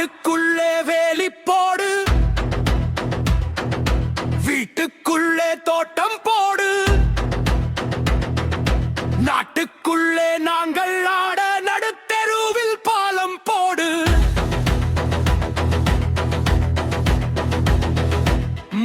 காட்டுக்குள்ளே வேலி போடு, வீட்டுக்குள்ளே தோட்டம் போடு, நாட்டுக்குள்ளே நாங்கள் ஆட நடுத்தெருவில் பாலம் போடு.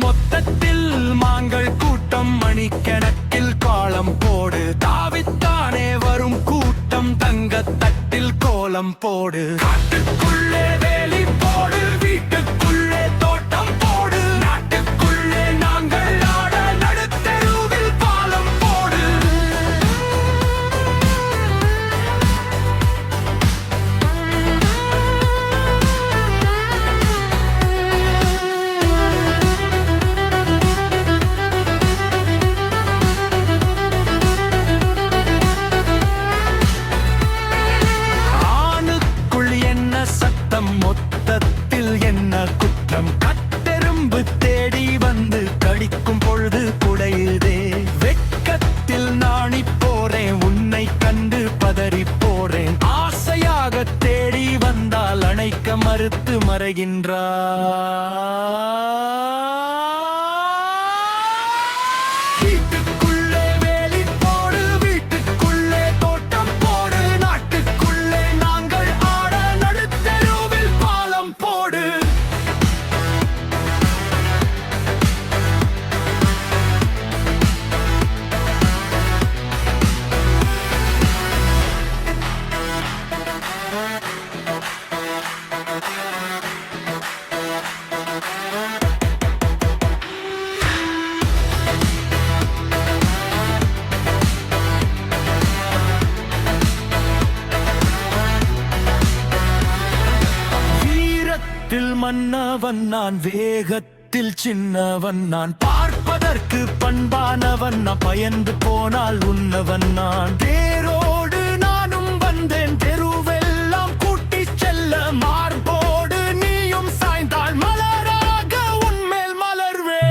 மொத்தத்தில் மாங்கள் கூட்டம் மணிக்கணக்கில் காலம் போடு, தாவித்தானே வரும் கூட்டம் தங்கத்தட்டில் கோலம் போடு. காட்டுக்குள்ளே வேலி போடு, வீட்டுக்குள்ளே தோட்டம் போடு, நாட்டுக்குள்ளே நாங்கள் ஆட நடுத்தெருவில் பாலம் போடு. மொத்தத்தில் என்ன குற்றம், கட்டெரும்பு தேடி வந்து கடிக்கும் பொழுது குடையுதே. வெட்கத்தில் நாணி போறேன், உன்னை கண்டு பதறி போறேன். ஆசையாக தேடி வந்தால் அணைக்க மறுத்து மறைகின்றார். மன்னவன் நான், வேகத்தில் சின்னவன் நான், பார்ப்பதற்கு பண்பானவன் நான், பயந்து போனால் உன்னவன் நான். தேரோடு நானும் வந்தேன், தெருவெல்லாம் கூட்டி செல்ல. மார்போடு நீயும் சாய்ந்தால் மலராக உன்மேல் மலர்வே.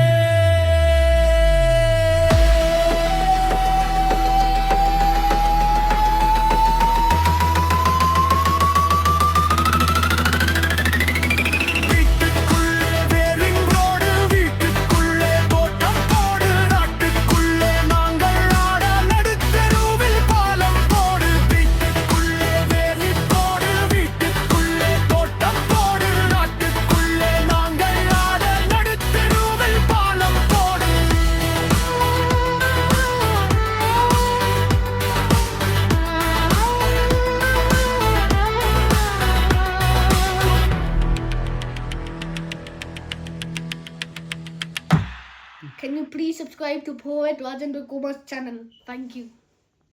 Can you please subscribe to Poet Rajendra Kumar's channel? Thank you.